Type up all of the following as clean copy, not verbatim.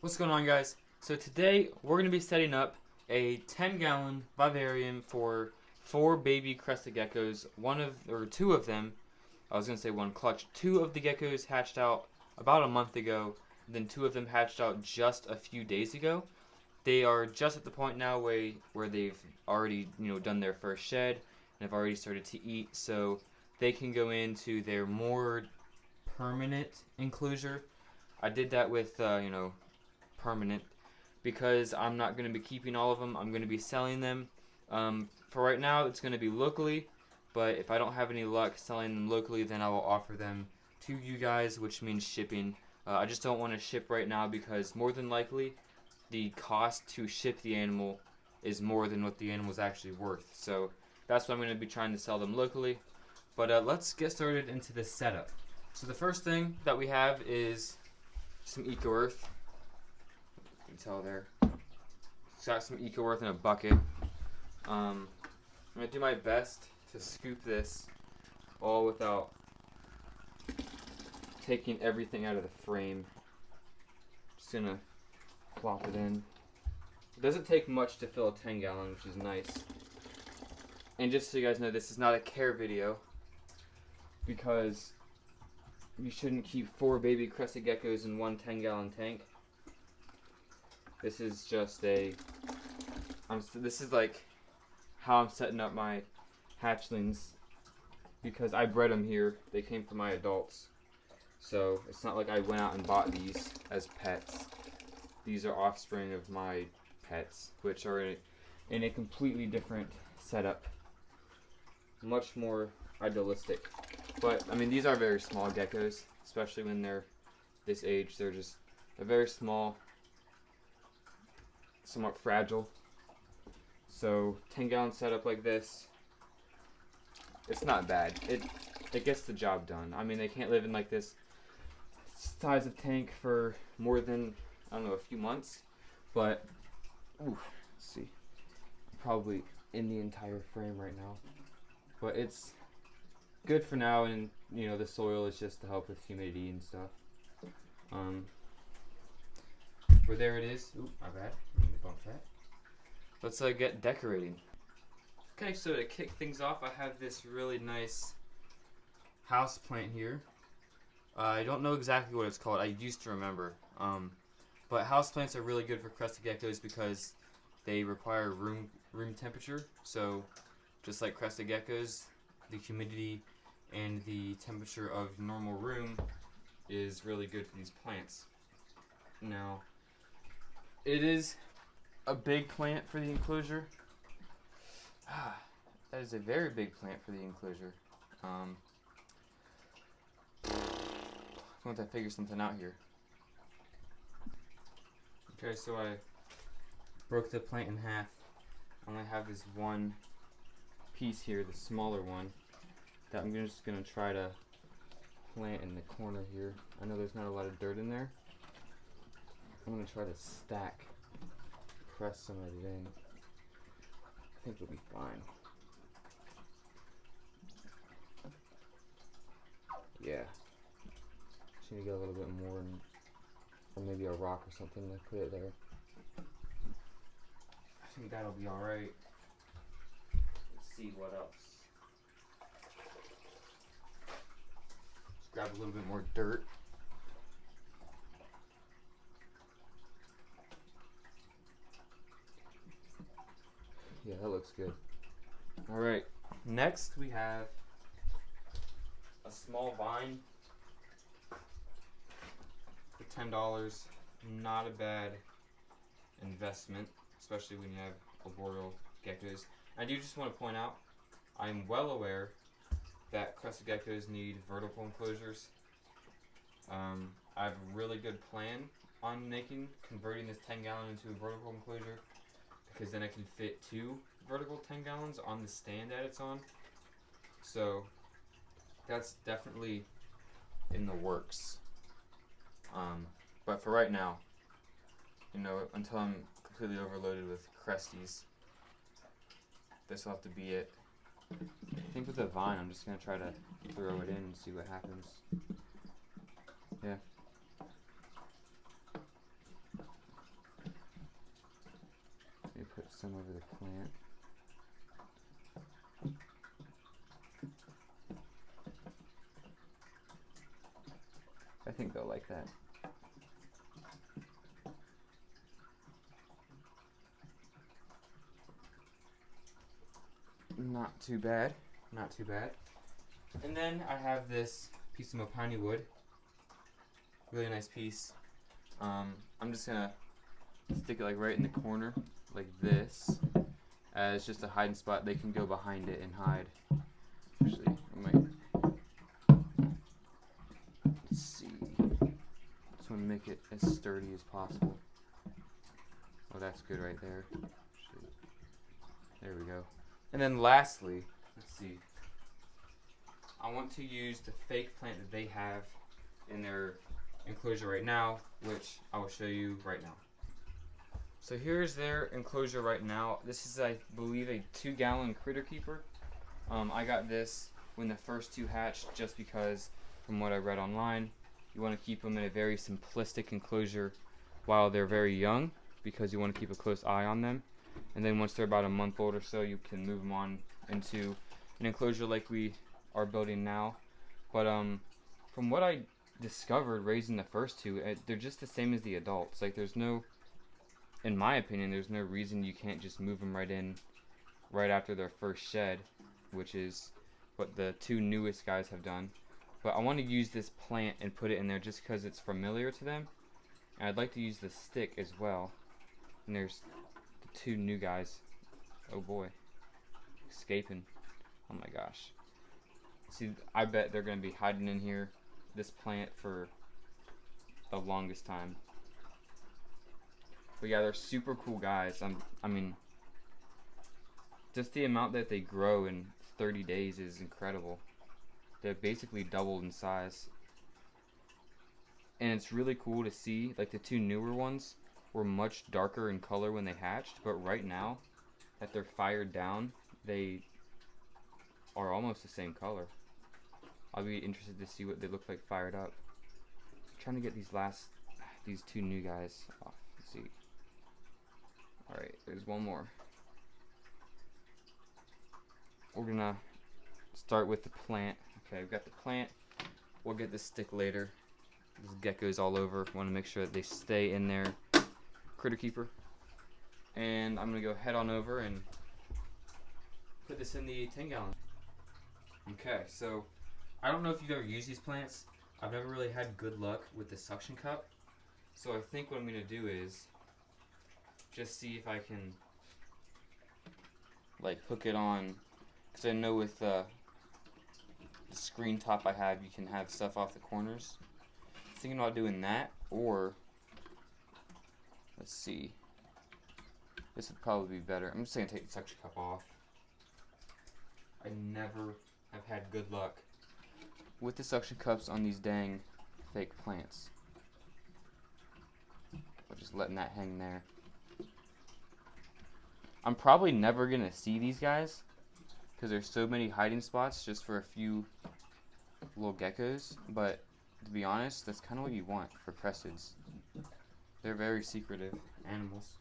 What's going on, guys? So today we're going to be setting up a 10-gallon vivarium for 4 baby crested geckos. Two of them, I was going to say one clutch. 2 of the geckos hatched out about a month ago. Then 2 of them hatched out just a few days ago. They are just at the point now where they've already done their first shed and have already started to eat, so they can go into their more permanent enclosure. I did that with permanent because I'm not going to be keeping all of them. I'm going to be selling them. For right now, it's going to be locally, but if I don't have any luck selling them locally, then I will offer them to you guys, which means shipping. I just don't want to ship right now because more than likely the cost to ship the animal is more than what the animal is actually worth. So that's why I'm going to be trying to sell them locally. But let's get started into this setup. So the first thing that we have is some Eco Earth. You can tell there. It's got some Eco Earth in a bucket. I'm going to do my best to scoop this all without taking everything out of the frame. Just going to plop it in. It doesn't take much to fill a 10-gallon, which is nice. And just so you guys know, this is not a care video because you shouldn't keep 4 baby crested geckos in one 10-gallon tank. This is just this is like how I'm setting up my hatchlings because I bred them here. They came from my adults. So it's not like I went out and bought these as pets. These are offspring of my pets, which are in a completely different setup. Much more idealistic. But, I mean, these are very small geckos, especially when they're this age. They're very small, somewhat fragile. So, 10-gallon setup like this, it's not bad. It gets the job done. I mean, they can't live in like this size of tank for more than, I don't know, a few months. But, let's see. Probably in the entire frame right now. But it's good for now, and the soil is just to help with humidity and stuff. But there it is. Ooh, my bad. Let me bump that. Let's get decorating. Okay, so to kick things off, I have this really nice house plant here. I don't know exactly what it's called. I used to remember. But house plants are really good for crested geckos because they require room temperature. So just like crested geckos, the humidity and the temperature of normal room is really good for these plants. Now, it is a big plant for the enclosure. That is a very big plant for the enclosure. I'm going to figure something out here. Okay, so I broke the plant in half. I only have this one piece here, the smaller one, that I'm just going to try to plant in the corner here. I know there's not a lot of dirt in there. I'm going to try to press some of it in. I think it'll be fine. Yeah. Just need to get a little bit more, or maybe a rock or something to put it there. I think that'll be alright. Let's see what else. Just grab a little bit more dirt. Yeah, that looks good. Alright, next we have a small vine for $10. Not a bad investment, especially when you have arboreal geckos. I do just want to point out, I'm well aware that crested geckos need vertical enclosures. I have a really good plan on converting this 10-gallon into a vertical enclosure, because then I can fit 2 vertical 10-gallons on the stand that it's on. So that's definitely in the works. But for right now, until I'm completely overloaded with cresties, this will have to be it. I think with the vine, I'm just going to try to throw it in and see what happens. Yeah. another plant. I think they'll like that. Not too bad. Not too bad. And then I have this piece of mahogany wood. Really nice piece. I'm just gonna stick it like right in the corner, like this, as just a hiding spot. They can go behind it and hide. Actually, I might. Let's see. Just want to make it as sturdy as possible. Oh, that's good right there. Actually, there we go. And then lastly, let's see. I want to use the fake plant that they have in their enclosure right now, which I will show you right now. So here's their enclosure right now. This is, I believe, a 2-gallon critter keeper. I got this when the first two hatched just because, from what I read online, you want to keep them in a very simplistic enclosure while they're very young because you want to keep a close eye on them. And then once they're about a month old or so, you can move them on into an enclosure like we are building now. But from what I discovered raising the first two, they're just the same as the adults. Like, there's no, in my opinion, there's no reason you can't just move them right in right after their first shed, which is what the two newest guys have done. But I want to use this plant and put it in there just because it's familiar to them. And I'd like to use the stick as well. And there's the two new guys. Oh boy. Escaping. Oh my gosh. See, I bet they're going to be hiding in here, this plant, for the longest time. But yeah, they're super cool guys. I mean, just the amount that they grow in 30 days is incredible. They're basically doubled in size. And it's really cool to see, like the two newer ones were much darker in color when they hatched, but right now that they're fired down, they are almost the same color. I'll be interested to see what they look like fired up. I'm trying to get these two new guys off. Let's see. Alright, there's one more. We're gonna start with the plant. Okay, we've got the plant. We'll get the stick later. There's geckos all over. Want to make sure that they stay in their critter keeper. And I'm gonna go head on over and put this in the 10-gallon. Okay, so I don't know if you've ever used these plants. I've never really had good luck with the suction cup. So I think what I'm gonna do is just see if I can like hook it on, because I know with the screen top I have, you can have stuff off the corners. Thinking about doing that, or let's see, this would probably be better. I'm just gonna take the suction cup off. I never have had good luck with the suction cups on these dang fake plants. I'm just letting that hang there. I'm probably never gonna see these guys because there's so many hiding spots just for a few little geckos, but to be honest, that's kind of what you want for cresteds. They're very secretive animals.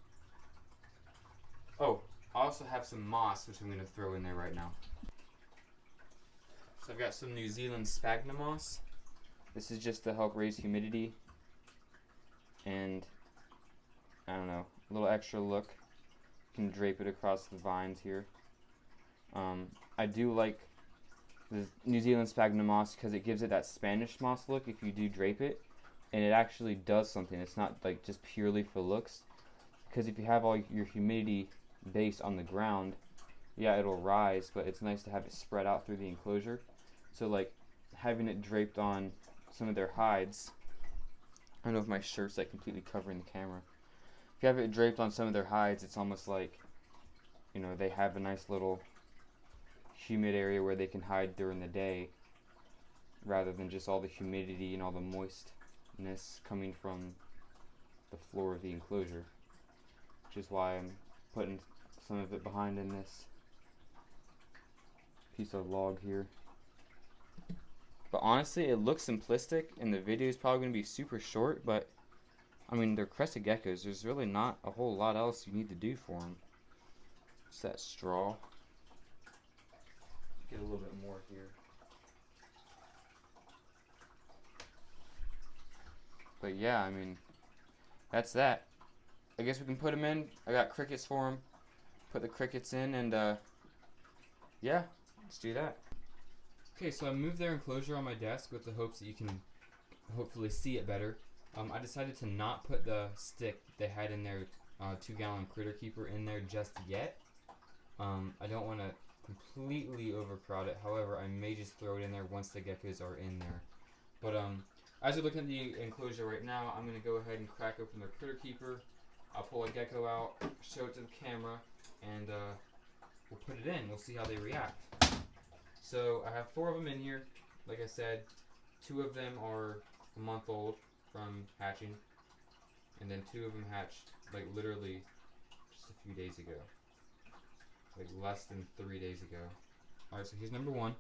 Oh, I also have some moss, which I'm going to throw in there right now. So I've got some New Zealand sphagnum moss. This is just to help raise humidity and, I don't know, a little extra look. You can drape it across the vines here. I do like the New Zealand sphagnum moss because it gives it that Spanish moss look if you do drape it, and it actually does something. It's not like just purely for looks, because if you have all your humidity base on the ground, yeah, it'll rise, but it's nice to have it spread out through the enclosure. So like having it draped on some of their hides, I don't know if my shirt's like completely covering the camera. If you have it draped on some of their hides, it's almost like, you know, they have a nice little humid area where they can hide during the day, rather than just all the humidity and all the moistness coming from the floor of the enclosure, which is why I'm putting some of it behind in this piece of log here. But honestly, it looks simplistic and the video is probably going to be super short, but I mean, they're crested geckos. There's really not a whole lot else you need to do for them. It's that straw. Get a little bit more here. But yeah, I mean, that's that. I guess we can put them in. I got crickets for them. Put the crickets in, and yeah, let's do that. Okay, so I moved their enclosure on my desk with the hopes that you can hopefully see it better. I decided to not put the stick they had in their 2-gallon critter keeper in there just yet. I don't want to completely overcrowd it. However, I may just throw it in there once the geckos are in there. But as you're looking at the enclosure right now, I'm going to go ahead and crack open their critter keeper. I'll pull a gecko out, show it to the camera, and we'll put it in. We'll see how they react. So I have 4 of them in here. Like I said, 2 of them are a month old from hatching, and then 2 of them hatched like literally just a few days ago, like less than 3 days ago. Alright, so here's number 1.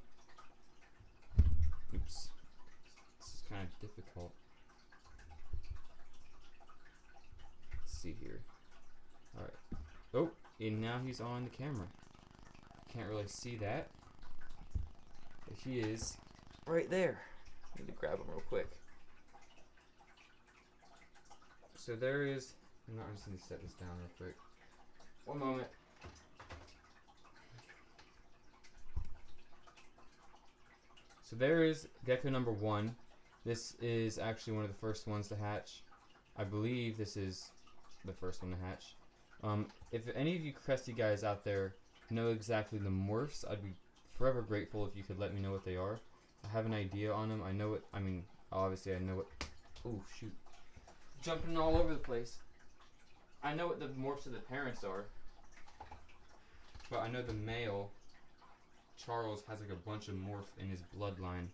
Oops, this is kind of difficult. Let's see here. Alright. Oh, and now he's on the camera. Can't really see that, but he is right there. I need to grab him real quick. So there is, I'm just going to set this down real quick. One moment. So there is gecko number 1. This is actually one of the first ones to hatch. I believe this is the first one to hatch. If any of you cresty guys out there know exactly the morphs, I'd be forever grateful if you could let me know what they are. I have an idea on them. I know it, I mean, obviously I know what, oh shoot. Jumping all over the place. I know what the morphs of the parents are. But I know the male, Charles, has like a bunch of morph in his bloodline.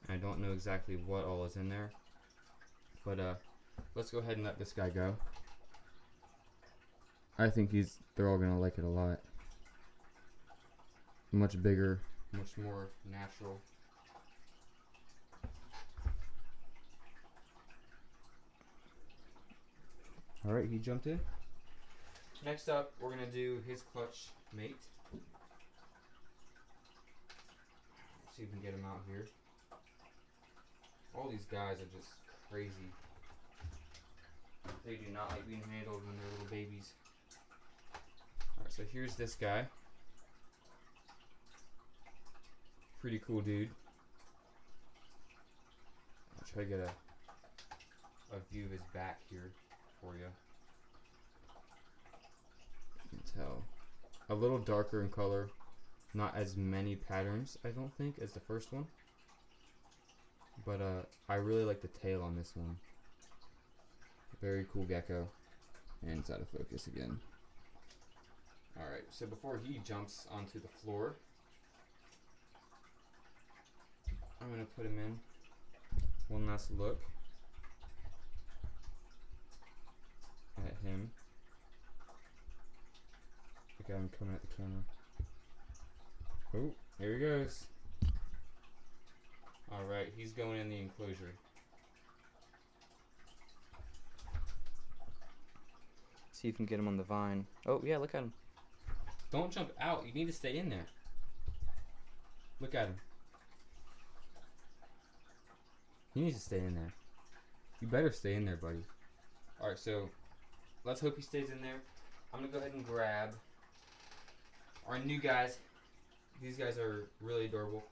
And I don't know exactly what all is in there. But let's go ahead and let this guy go. I think they're all gonna like it a lot. Much bigger, much more natural. Alright, he jumped in. Next up, we're gonna do his clutch mate. See if we can get him out here. All these guys are just crazy. They do not like being handled when they're little babies. Alright, so here's this guy. Pretty cool dude. I'll try to get a view of his back here for you. You can tell. A little darker in color. Not as many patterns, I don't think, as the first one. But I really like the tail on this one. Very cool gecko. And it's out of focus again. Alright, so before he jumps onto the floor, I'm going to put him in. One last look at him. Okay, I'm coming at the camera. Oh, here he goes. Alright, he's going in the enclosure. See if you can get him on the vine. Oh, yeah, look at him. Don't jump out. You need to stay in there. Look at him. He needs to stay in there. You better stay in there, buddy. Alright, so let's hope he stays in there. I'm going to go ahead and grab our new guys. These guys are really adorable.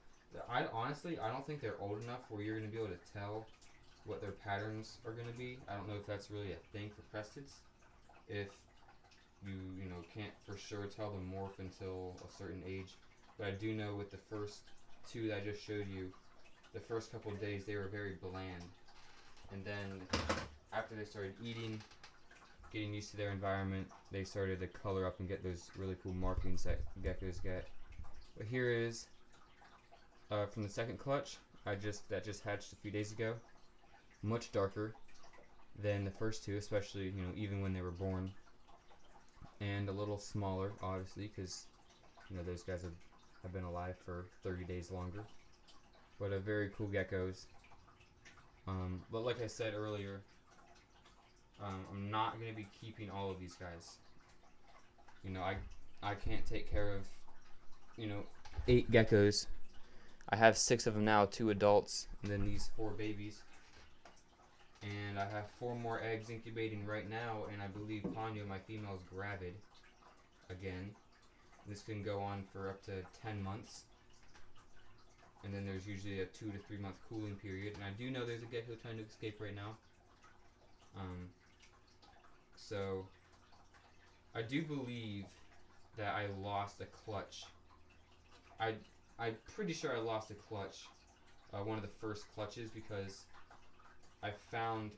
Honestly, I don't think they're old enough where you're going to be able to tell what their patterns are going to be. I don't know if that's really a thing for cresteds. If you know, can't for sure tell the morph until a certain age. But I do know with the first 2 that I just showed you, the first couple of days they were very bland. And then after they started eating, getting used to their environment, they started to color up and get those really cool markings that geckos get. But here is from the second clutch that just hatched a few days ago. Much darker than the first 2, especially, you know, even when they were born. And a little smaller, obviously, because, you know, those guys have been alive for 30 days longer. But very cool geckos. But like I said earlier, I'm not going to be keeping all of these guys. You know, I can't take care of, 8 geckos. I have 6 of them now, 2 adults, and then these 4 babies. And I have 4 more eggs incubating right now, and I believe Ponyo, my female, is gravid again. This can go on for up to 10 months. And then there's usually a 2 to 3 month cooling period. And I do know there's a gecko trying to escape right now. So I do believe that I lost a clutch. I'm pretty sure I lost a clutch, one of the first clutches, because I found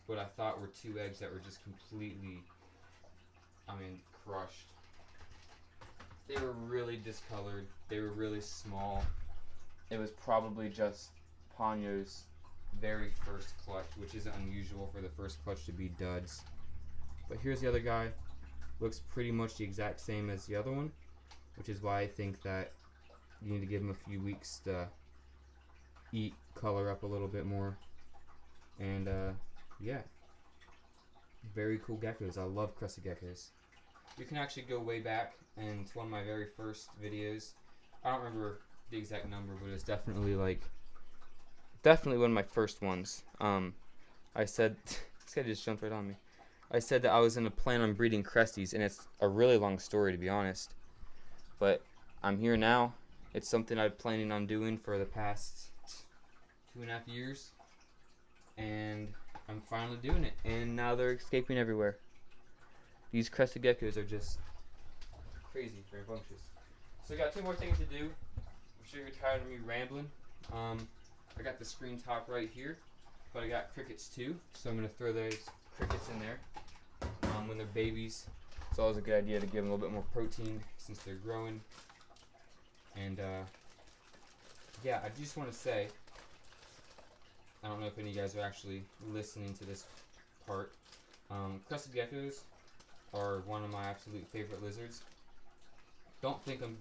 what I thought were 2 eggs that were just completely, crushed. They were really discolored. They were really small. It was probably just Ponyo's very first clutch, which isn't unusual for the first clutch to be duds. But here's the other guy. Looks pretty much the exact same as the other one, which is why I think that you need to give him a few weeks to eat, color up a little bit more. And yeah, very cool geckos. I love crested geckos. You can actually go way back, and it's one of my very first videos. I don't remember the exact number, but it's definitely one of my first ones. I said, this guy just jumped right on me. I said that I was gonna plan on breeding cresties, and it's a really long story, to be honest. But I'm here now. It's something I've been planning on doing for the past 2.5 years, and I'm finally doing it. And now they're escaping everywhere. These crested geckos are just crazy, rambunctious. So I got 2 more things to do. I'm sure you're tired of me rambling. I got the screen top right here, but I got crickets too, so I'm gonna throw those crickets in there. When they're babies, it's always a good idea to give them a little bit more protein since they're growing. And yeah, I just want to say, I don't know if any of you guys are actually listening to this part. Crested geckos are one of my absolute favorite lizards. Don't think I'm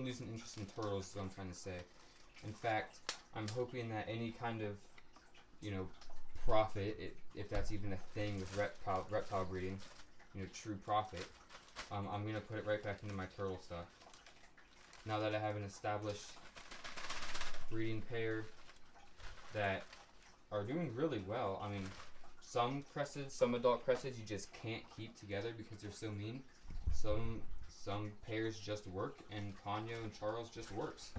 losing interest in turtles, is what I'm trying to say. In fact, I'm hoping that any kind of, profit, if that's even a thing with reptile breeding, true profit, I'm going to put it right back into my turtle stuff. Now that I have an established breeding pair that are doing really well. Some adult cresteds you just can't keep together because they're so mean. Some pairs just work, and Ponyo and Charles just works.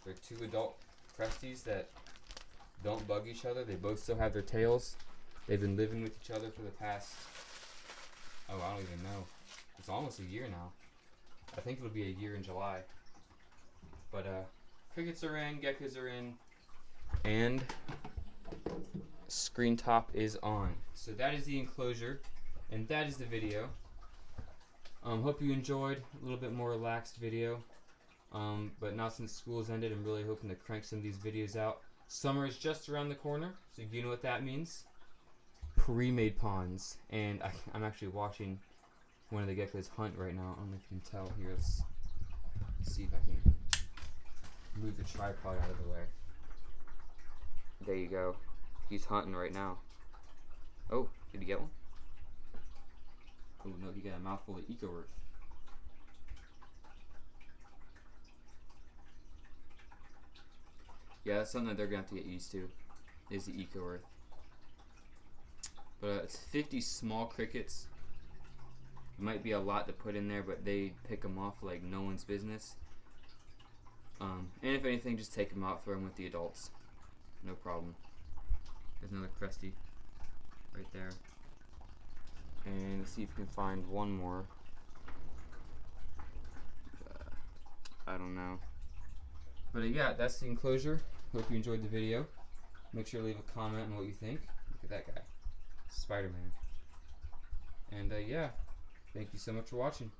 They're 2 adult cresties that don't bug each other. They both still have their tails. They've been living with each other for the past, I don't even know. It's almost a year now. I think it'll be a year in July. But crickets are in, geckos are in, and screen top is on. So that is the enclosure, and that is the video. Hope you enjoyed a little bit more relaxed video. But now since school's ended, I'm really hoping to crank some of these videos out. Summer is just around the corner, so you know what that means. Pre-made ponds. And I'm actually watching one of the geckos hunt right now. I don't know if you can tell. Here, let's see if I can move the tripod out of the way. There you go. He's hunting right now. Oh, did he get one? Oh no, he got a mouthful of Enclosure. Yeah, that's something that they're going to have to get used to, is the Enclosure. But it's 50 small crickets. It might be a lot to put in there, but they pick them off like no one's business. And if anything, just take them out, throw them with the adults. No problem. There's another cresty right there. And let's see if we can find one more. I don't know. But yeah, that's the enclosure. Hope you enjoyed the video. Make sure to leave a comment on what you think. Look at that guy. Spider-Man. And yeah, thank you so much for watching.